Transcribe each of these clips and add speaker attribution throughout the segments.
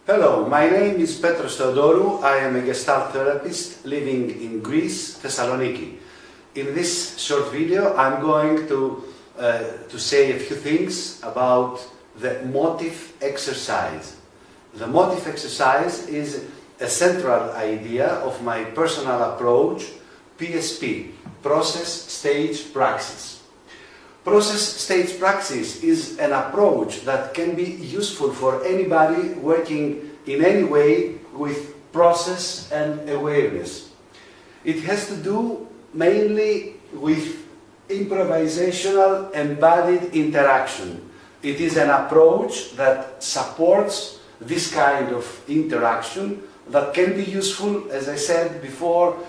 Speaker 1: Hello, my name is Petros Theodorou. I am a Gestalt therapist living in Greece, Thessaloniki. In this short video, I'm going to say a few things about the Motif exercise. The Motif exercise is a central idea of my personal approach, PSP, Process-Stage-Praxis. Process-Stage-Praxis is an approach that can be useful for anybody working in any way with process and awareness. It has to do mainly with improvisational embodied interaction. It is an approach that supports this kind of interaction that can be useful, as I said before,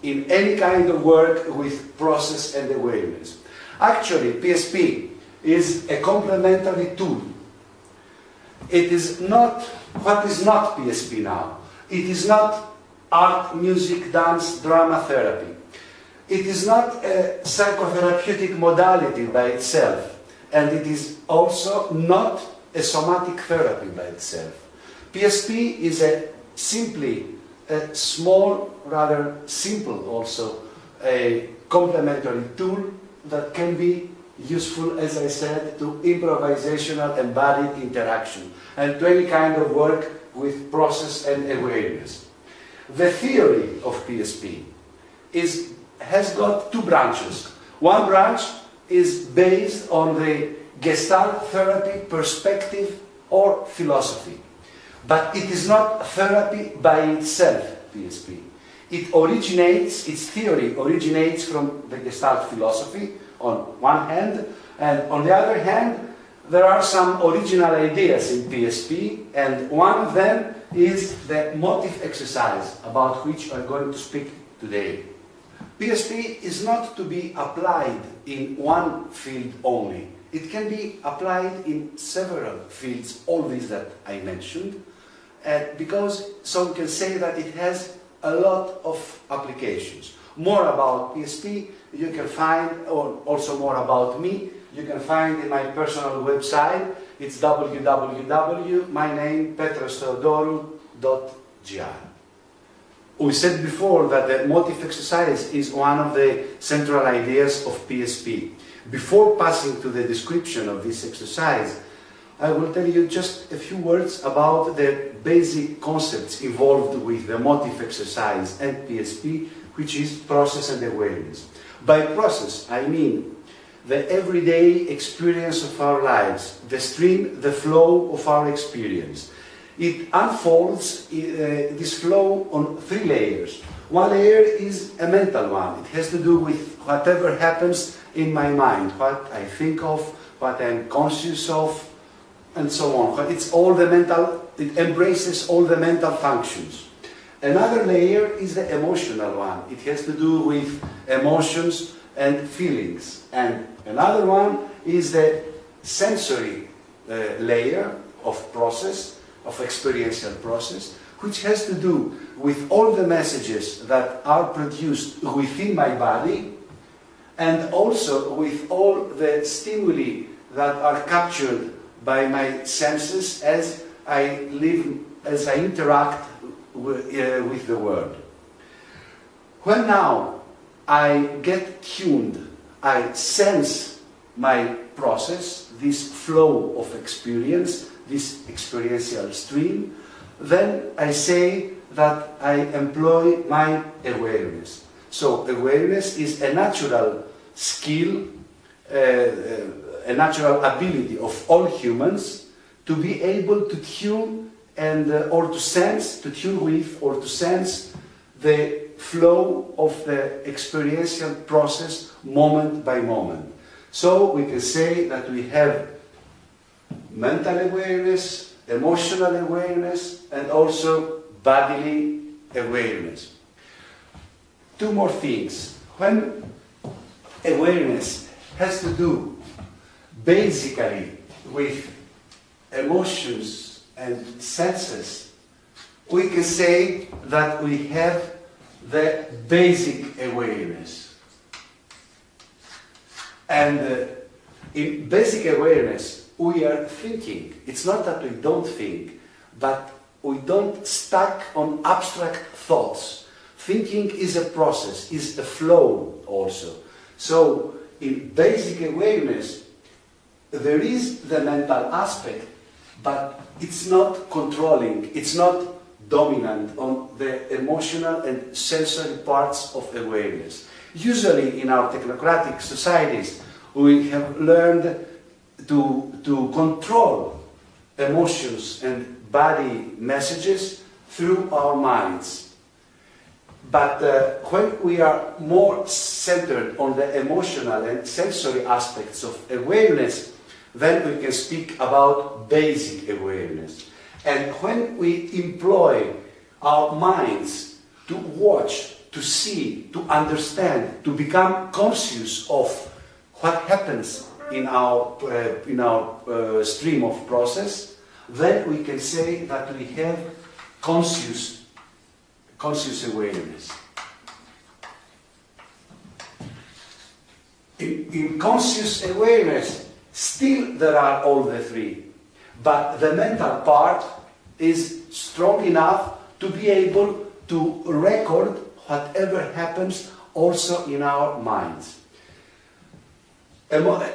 Speaker 1: in any kind of work with process and awareness. Actually, PSP is a complementary tool. It is not, what is not PSP now? It is not art, music, dance, drama therapy. It is not a psychotherapeutic modality by itself, and it is also not a somatic therapy by itself. PSP is a small, rather simple also, a complementary tool that can be useful, as I said, to improvisational embodied interaction and to any kind of work with process and awareness. The theory of PSP has got two branches. One branch is based on the Gestalt therapy perspective or philosophy. But it is not therapy by itself, PSP. Its theory originates from the Gestalt philosophy on one hand, and on the other hand, there are some original ideas in PSP, and one of them is the Motif exercise, about which I'm going to speak today. PSP is not to be applied in one field only. It can be applied in several fields, all these that I mentioned, because some can say that it has a lot of applications. More about PSP you can find, or also more about me, you can find in my personal website. It's www.mynamepetros.theodorou.gr. We said before that the Motif exercise is one of the central ideas of PSP. Before passing to the description of this exercise, I will tell you just a few words about the basic concepts involved with the Motif exercise and PSP, which is process and awareness. By process, I mean the everyday experience of our lives, the stream, the flow of our experience. It unfolds this flow on three layers. One layer is a mental one. It has to do with whatever happens in my mind, what I think of, what I'm conscious of, and so on. It embraces all the mental functions. Another layer is the emotional one. It has to do with emotions and feelings. And another one is the sensory layer of process, of experiential process, which has to do with all the messages that are produced within my body and also with all the stimuli that are captured by my senses as I interact with the world. When now I get tuned, I sense my process, this flow of experience, this experiential stream, then I say that I employ my awareness. So awareness is a natural skill, a natural ability of all humans to be able to tune or to sense, to tune with or to sense the flow of the experiential process moment by moment. So we can say that we have mental awareness, emotional awareness, and also bodily awareness. Two more things. When awareness has to do basically with emotions and senses, we can say that we have the basic awareness. And in basic awareness, we are thinking. It's not that we don't think, but we don't stuck on abstract thoughts. Thinking is a process, is a flow also. So in basic awareness, there is the mental aspect, but it's not controlling, it's not dominant on the emotional and sensory parts of awareness. Usually in our technocratic societies, we have learned to control emotions and body messages through our minds. But when we are more centered on the emotional and sensory aspects of awareness, then we can speak about basic awareness. And when we employ our minds to watch, to see, to understand, to become conscious of what happens in our stream of process, then we can say that we have conscious awareness. In conscious awareness, still there are all the three, but the mental part is strong enough to be able to record whatever happens also in our minds.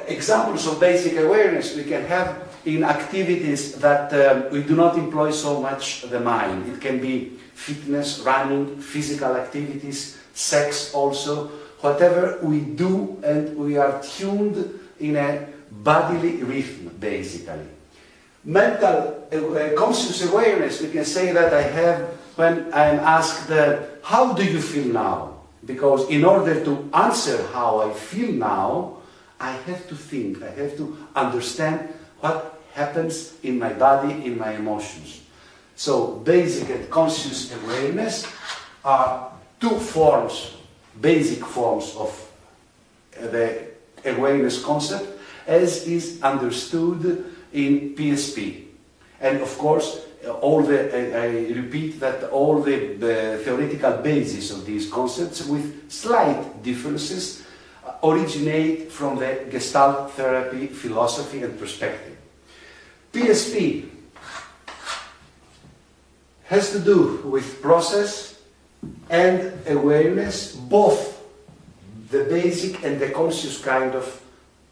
Speaker 1: Examples of basic awareness we can have in activities that we do not employ so much the mind. It can be fitness, running, physical activities, sex also, whatever we do, and we are tuned in a bodily rhythm, basically. Mental conscious awareness, we can say that I have when I am asked, how do you feel now? Because in order to answer how I feel now, I have to think, I have to understand what happens in my body, in my emotions. So basic and conscious awareness are two forms, basic forms of the awareness concept as is understood in PSP. And of course, I repeat that all the theoretical basis of these concepts, with slight differences, originate from the Gestalt therapy philosophy and perspective. PSP has to do with process and awareness, both the basic and the conscious kind of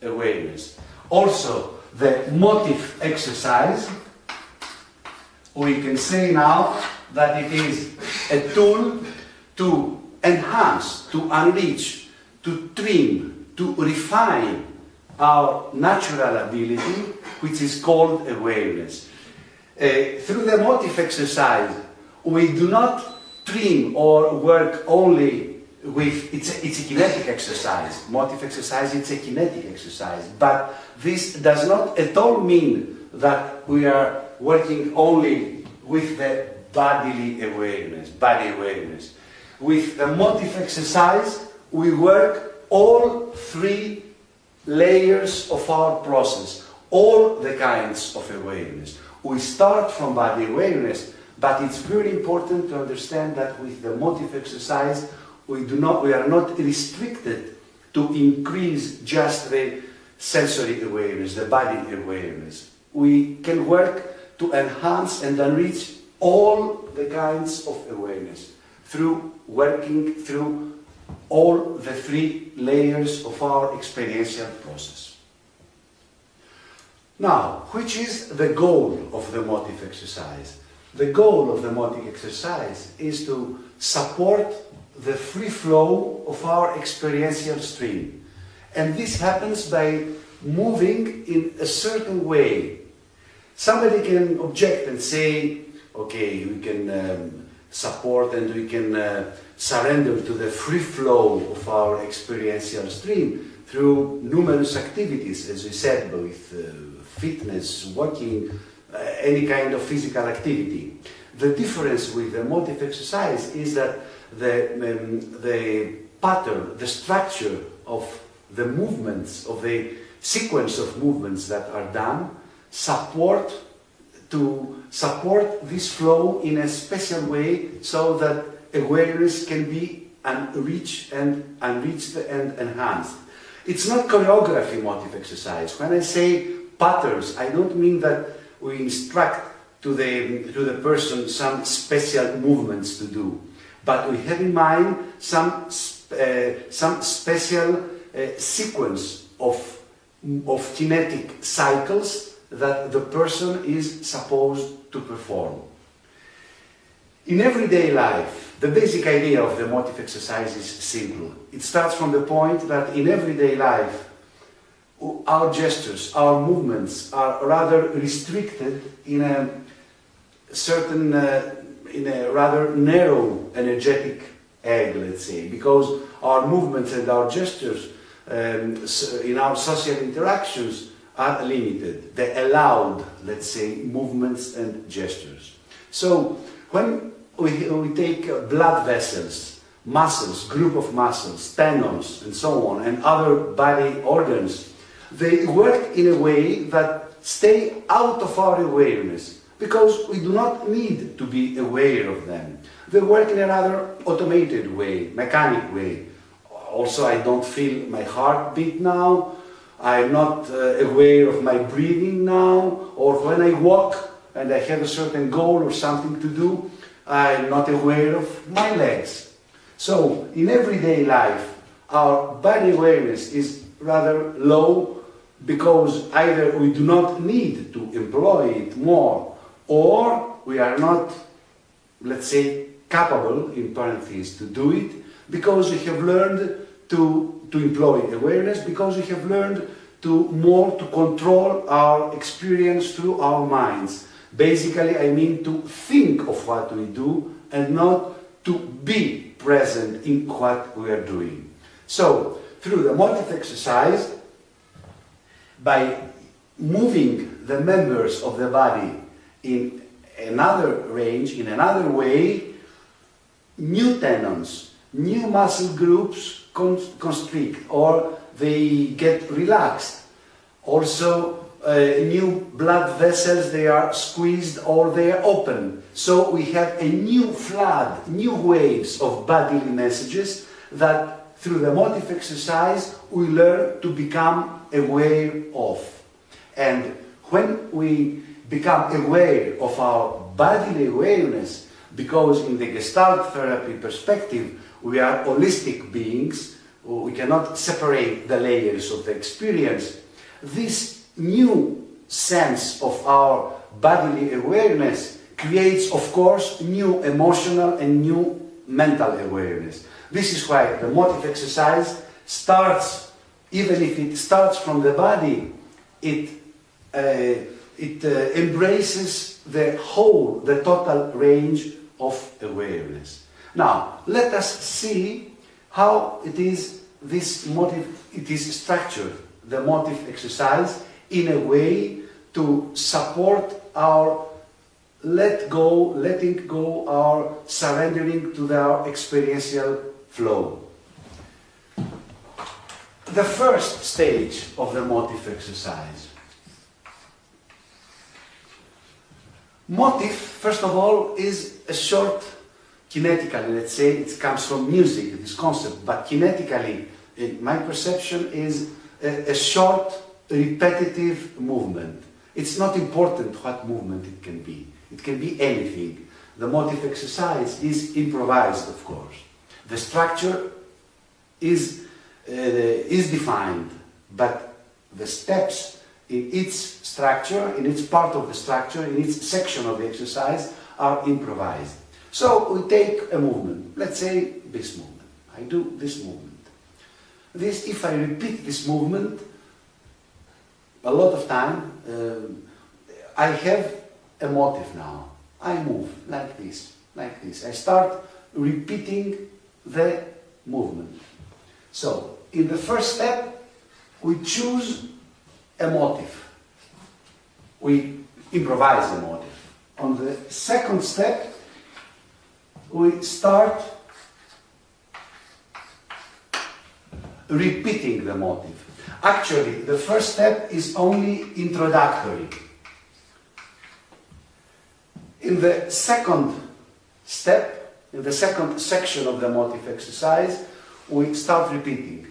Speaker 1: awareness. Also, the motive exercise, we can say now that it is a tool to enhance, to enrich, to trim, to refine our natural ability, which is called awareness. Through the motive exercise, we do not trim or work only with, it's a kinetic exercise. Motive exercise, it's a kinetic exercise. But this does not at all mean that we are working only with the bodily awareness, body awareness. With the motive exercise, we work all three layers of our process, all the kinds of awareness. We start from body awareness, but it's very important to understand that with the motive exercise, we are not restricted to increase just the sensory awareness, the body awareness. We can work to enhance and enrich all the kinds of awareness through working through all the three layers of our experiential process. Now, which is the goal of the motive exercise? The goal of the motive exercise is to support the free flow of our experiential stream. And this happens by moving in a certain way. Somebody can object and say, okay, we can support and we can surrender to the free flow of our experiential stream through numerous activities, as we said, with fitness, walking, any kind of physical activity. The difference with the motive exercise is that the pattern, the structure of the movements, of the sequence of movements that are done, support this flow in a special way so that awareness can be enriched and enhanced. It's not choreography motive exercise. When I say patterns, I don't mean that we instruct to the person some special movements to do, but we have in mind some special sequence of kinetic cycles that the person is supposed to perform. In everyday life, the basic idea of the motive exercise is simple. It starts from the point that in everyday life, our gestures, our movements are rather restricted in a certain, in a rather narrow energetic area, let's say, because our movements and our gestures in our social interactions are limited. The allowed, let's say, movements and gestures. So when we take blood vessels, muscles, group of muscles, tendons, and so on, and other body organs, they work in a way that stay out of our awareness, because we do not need to be aware of them. They work in a rather automated way, mechanic way. Also, I don't feel my heartbeat now, I'm not aware of my breathing now, or when I walk and I have a certain goal or something to do, I'm not aware of my legs. So, in everyday life, our body awareness is rather low because either we do not need to employ it more, or we are not, let's say, capable, in parentheses, to do it, because we have learned to employ awareness, because we have learned to control our experience through our minds. Basically, I mean to think of what we do and not to be present in what we are doing. So, through the motive exercise, by moving the members of the body in another range, in another way, new tendons, new muscle groups constrict, or they get relaxed. Also, new blood vessels, they are squeezed or they are open. So we have a new flood, new waves of bodily messages that through the motive exercise we learn to become aware of. And when we become aware of our bodily awareness, because in the Gestalt therapy perspective we are holistic beings, we cannot separate the layers of the experience, this new sense of our bodily awareness creates, of course, new emotional and new mental awareness. This is why the motive exercise starts, even if it starts from the body, it embraces the whole, the total range of awareness. Now, let us see how it is this motive, it is structured, the motive exercise, in a way to support our letting go, our surrendering to our experiential flow. The first stage of the motive exercise. Motive, first of all, is a short, kinetically, let's say, it comes from music, this concept, but kinetically, in my perception, is a short, repetitive movement. It's not important what movement it can be. It can be anything. The motive exercise is improvised, of course. The structure is defined, but the steps in its structure, in its part of the structure, in its section of the exercise are improvised. So we take a movement, let's say this movement. I do this movement. This, if I repeat this movement a lot of time, I have a motive now. I move like this, like this. I start repeating the movement. So, in the first step, we choose a motive. We improvise the motive. On the second step, we start repeating the motive. Actually, the first step is only introductory. In the second step, in the second section of the motive exercise, we start repeating.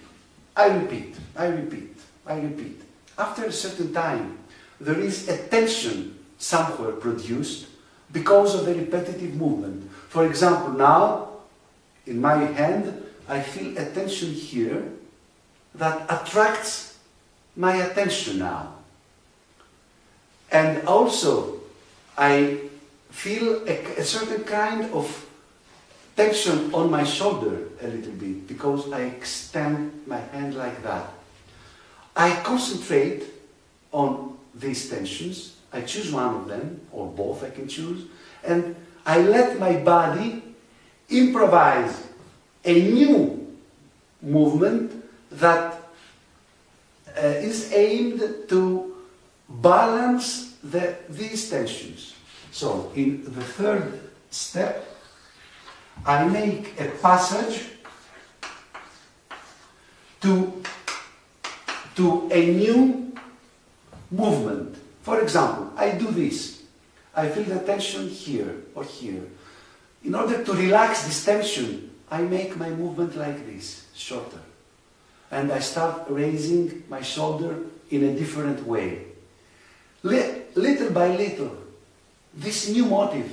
Speaker 1: I repeat, I repeat, I repeat. After a certain time, there is a tension somewhere produced because of the repetitive movement. For example, now, in my hand, I feel a tension here that attracts my attention now. And also, I feel a certain kind of tension on my shoulder a little bit because I extend my hand like that. I concentrate on these tensions. I choose one of them, or both I can choose, and I let my body improvise a new movement that is aimed to balance these tensions. So, in the third step, I make a passage to a new movement. For example, I do this. I feel the tension here or here. In order to relax this tension, I make my movement like this, shorter. And I start raising my shoulder in a different way. Little by little, this new motif,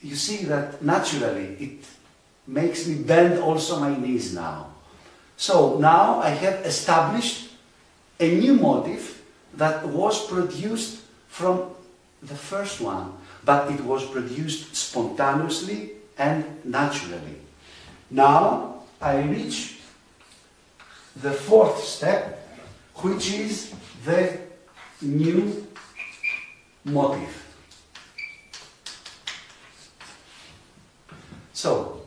Speaker 1: you see that naturally it makes me bend also my knees now. So now I have established a new motif that was produced from the first one, but it was produced spontaneously and naturally. Now I reach the fourth step, which is the new motif. So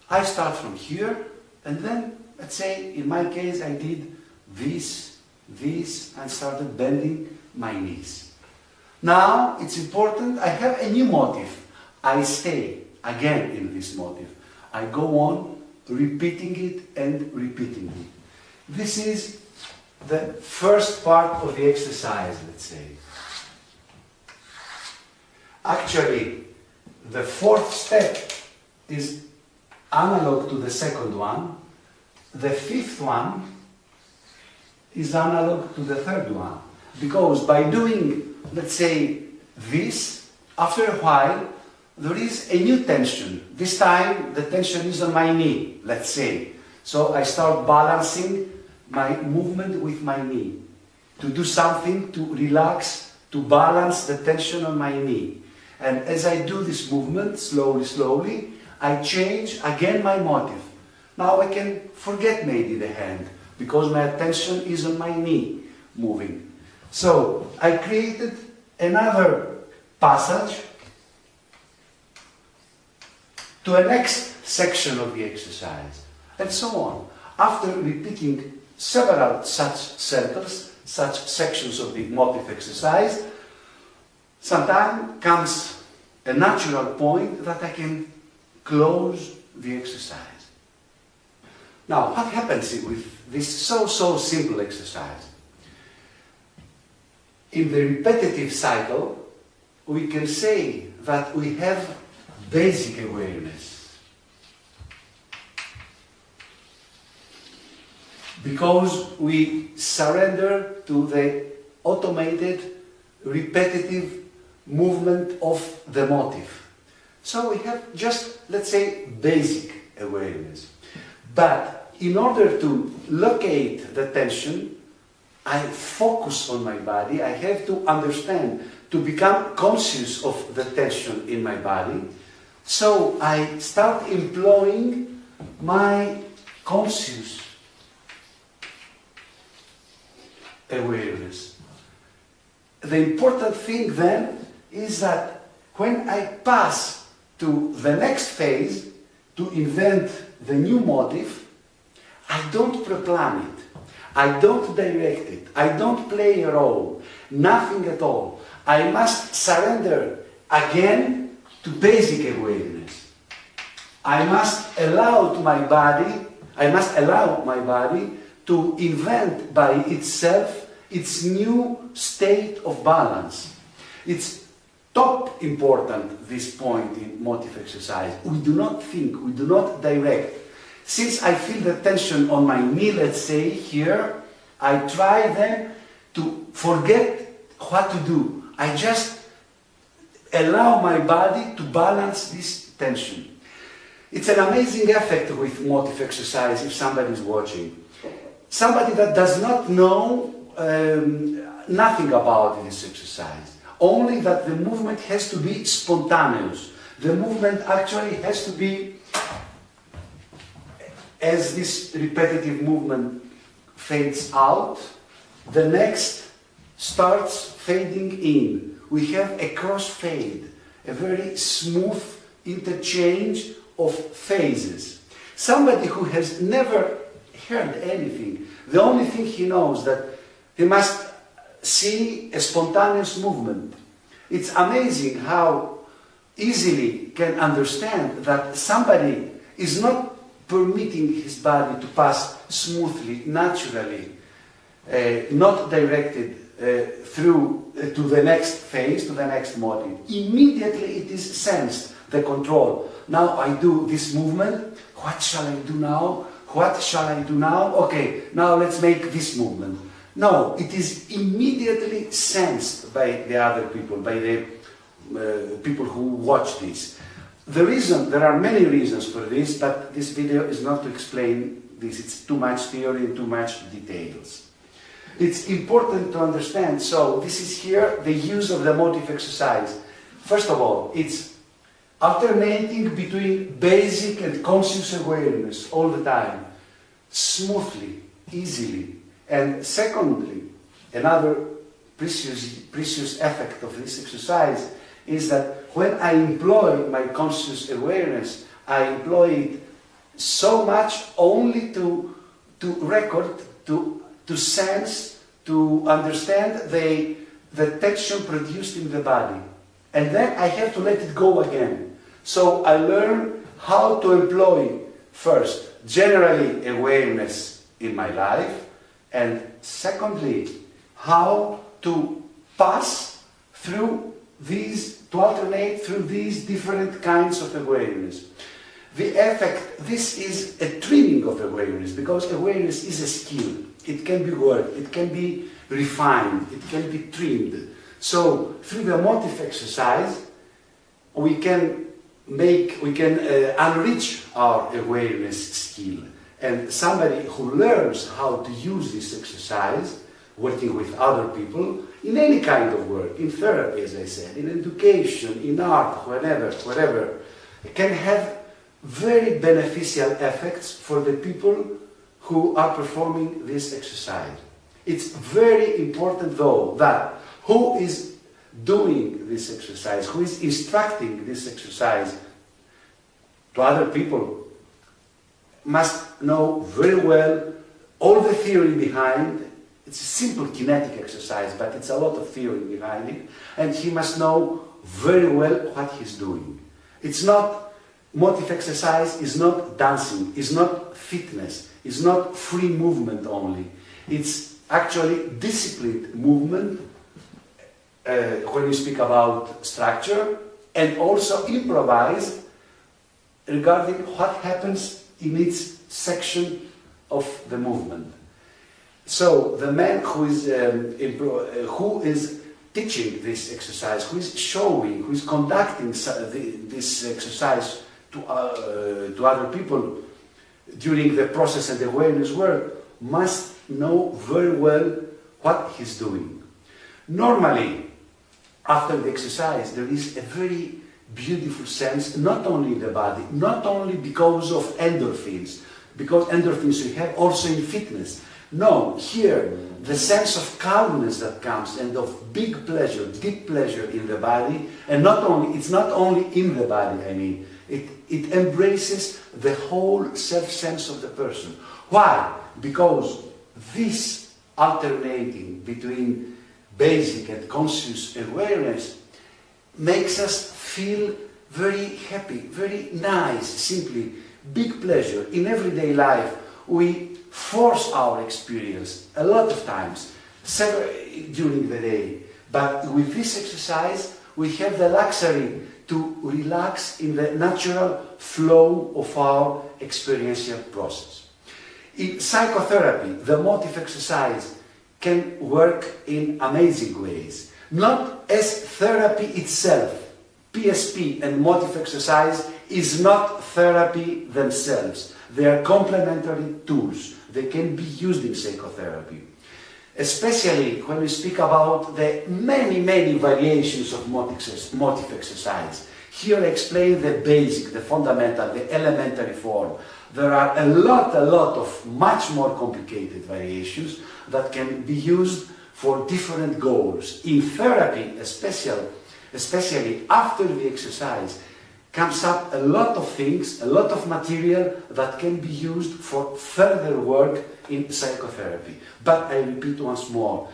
Speaker 1: I start from here, and then, let's say, in my case, I did this, and started bending my knees. Now, it's important, I have a new motif. I stay again in this motif. I go on repeating it and repeating it. This is the first part of the exercise, let's say. Actually, the fourth step is analog to the second one. The fifth one is analog to the third one. Because by doing, let's say, this, after a while, there is a new tension. This time, the tension is on my knee, let's say. So I start balancing my movement with my knee. To do something to relax, to balance the tension on my knee. And as I do this movement, slowly, slowly, I change again my motif. Now I can forget maybe the hand, because my attention is on my knee moving. So I created another passage to a next section of the exercise, and so on. After repeating several such circles, such sections of the motif exercise, sometimes comes a natural point that I can close the exercise. Now, what happens with this so simple exercise? In the repetitive cycle, we can say that we have basic awareness. Because we surrender to the automated, repetitive movement of the motif. So we have just, let's say, basic awareness. But in order to locate the tension, I focus on my body. I have to understand, to become conscious of the tension in my body. So I start employing my conscious awareness. The important thing then is that when I pass to the next phase, to invent the new motif, I don't pre-plan it. I don't direct it. I don't play a role. Nothing at all. I must surrender again to basic awareness. I must allow my body to invent by itself its new state of balance. It's top important, this point in motif exercise. We do not think, we do not direct. Since I feel the tension on my knee, let's say, here, I try then to forget what to do. I just allow my body to balance this tension. It's an amazing effect with motif exercise if somebody is watching. Somebody that does not know nothing about this exercise, only that the movement has to be spontaneous. The movement actually has to be, as this repetitive movement fades out, the next starts fading in. We have a crossfade, a very smooth interchange of phases. Somebody who has never heard anything, the only thing he knows that he must see a spontaneous movement. It's amazing how easily can understand that somebody is not permitting his body to pass smoothly, naturally, not directed through to the next phase, to the next motive. Immediately it is sensed, the control. Now I do this movement, what shall I do now? What shall I do now? Okay, now let's make this movement. No, it is immediately sensed by the other people, by the people who watch this. There are many reasons for this, but this video is not to explain this. It's too much theory and too much details. It's important to understand, so this is here the use of the motif exercise. First of all, it's alternating between basic and conscious awareness all the time, smoothly, easily. And secondly, another precious effect of this exercise is that when I employ my conscious awareness, I employ it so much only to record, to sense, to understand the tension produced in the body. And then I have to let it go again. So I learn how to employ first, generally awareness in my life, and secondly, how to pass through these, to alternate through these different kinds of awareness. The effect, this is a trimming of awareness, because awareness is a skill. It can be worked, it can be refined, it can be trimmed. So through the motif exercise, we can enrich our awareness skill. And somebody who learns how to use this exercise, working with other people, in any kind of work, in therapy, as I said, in education, in art, wherever, can have very beneficial effects for the people who are performing this exercise. It's very important, though, that who is doing this exercise, who is instructing this exercise to other people, must know very well all the theory behind. It's a simple kinetic exercise, but it's a lot of theory behind it, and he must know very well what he's doing. It's not, motif exercise is not dancing, is not fitness, is not free movement only. It's actually disciplined movement when you speak about structure, and also improvised regarding what happens in each section of the movement. So the man who is teaching this exercise, who is showing, who is conducting this exercise to other people during the process and awareness work, must know very well what he's doing. Normally, after the exercise, there is a very beautiful sense, not only in the body, not only because of endorphins, because endorphins we have also in fitness. No, here, the sense of calmness that comes and of big pleasure, deep pleasure in the body, and it's not only in the body, I mean, it embraces the whole self-sense of the person. Why? Because this alternating between basic and conscious awareness makes us feel very happy, very nice, simply, big pleasure. In everyday life, we force our experience a lot of times, during the day. But with this exercise, we have the luxury to relax in the natural flow of our experiential process. In psychotherapy, the motif exercise can work in amazing ways. Not as therapy itself, PSP and motif exercise is not therapy themselves. They are complementary tools. They can be used in psychotherapy. Especially when we speak about the many variations of motif exercise. Here I explain the basic, the fundamental, the elementary form. There are a lot of much more complicated variations that can be used for different goals. In therapy, especially after the exercise, comes up a lot of things, a lot of material that can be used for further work in psychotherapy. But I repeat once more,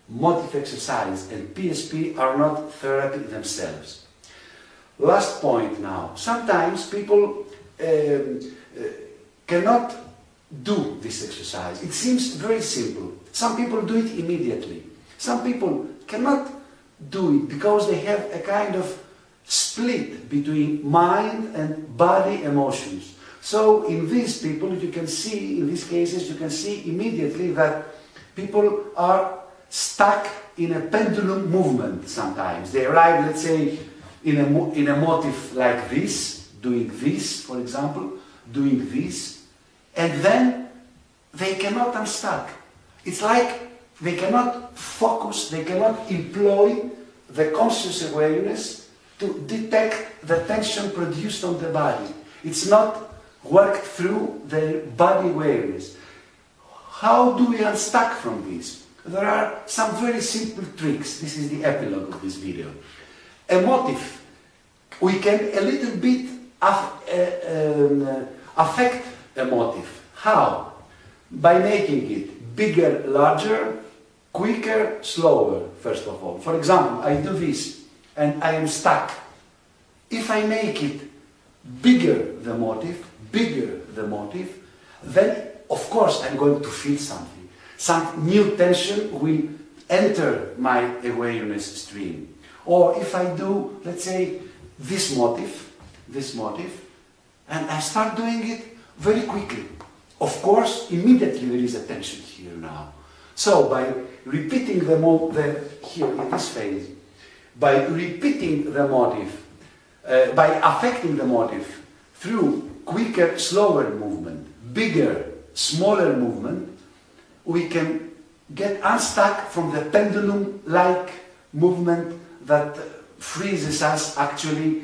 Speaker 1: motif exercise and PSP are not therapy themselves. Last point now. Sometimes people cannot do this exercise. It seems very simple. Some people do it immediately. Some people cannot do it because they have a kind of split between mind and body emotions. So in these people, you can see, in these cases, you can see immediately that people are stuck in a pendulum movement sometimes. They arrive, let's say, in a motif like this, doing this, for example, doing this, and then they cannot unstuck. It's like they cannot focus, they cannot employ the conscious awareness to detect the tension produced on the body. It's not worked through their body awareness. How do we unstuck from this? There are some very simple tricks. This is the epilogue of this video. A motif, we can a little bit affect a motif. How? By making it bigger, larger, quicker, slower, first of all. For example, I do this and I am stuck. If I make it bigger the motif, then of course I'm going to feel something. Some new tension will enter my awareness stream. Or if I do, let's say, this motif, and I start doing it very quickly. Of course, immediately there is a tension here now. So by repeating here in this phase, by repeating the motif, by affecting the motif through quicker, slower movement, bigger, smaller movement, we can get unstuck from the pendulum-like movement that freezes us actually,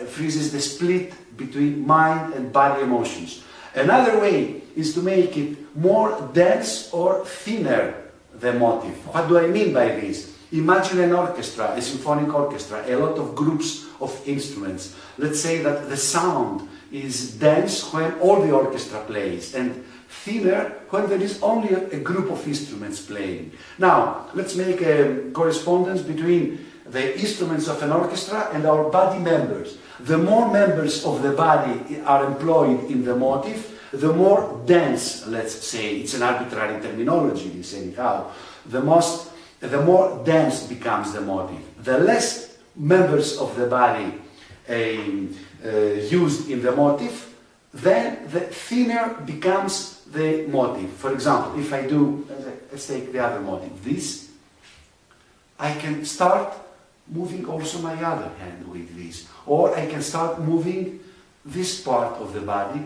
Speaker 1: freezes the split between mind and body emotions. Another way is to make it more dense or thinner, the motif. What do I mean by this? Imagine an orchestra, a symphonic orchestra, a lot of groups of instruments. Let's say that the sound is dense when all the orchestra plays and thinner when there is only a group of instruments playing. Now, let's make a correspondence between the instruments of an orchestra and our body members. The more members of the body are employed in the motif, the more dense, let's say, it's an arbitrary terminology, this anyhow, the more dense becomes the motif. The less members of the body used in the motif, then the thinner becomes the motif. For example, if I do, let's take the other motif, this, I can start moving also my other hand with this. Or I can start moving this part of the body,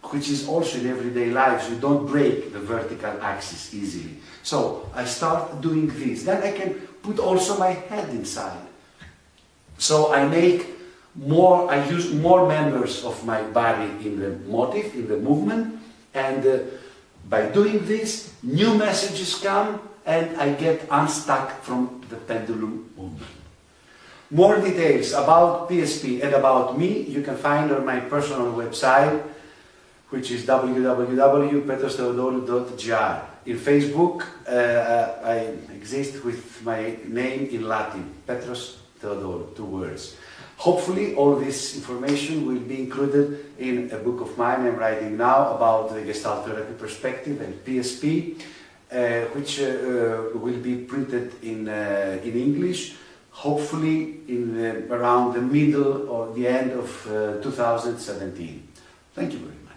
Speaker 1: which is also in everyday life. You don't break the vertical axis easily. So I start doing this. Then I can put also my head inside. So I use more members of my body in the motif, in the movement, and by doing this, new messages come and I get unstuck from the pendulum movement. More details about PSP and about me you can find on my personal website, which is www.petrostheodorou.gr. In Facebook, I exist with my name in Latin, Petros Theodorou, 2 words. Hopefully all this information will be included in a book of mine I'm writing now about the Gestalt therapy perspective and PSP, which will be printed in English, hopefully in around the middle or the end of 2017. Thank you very much.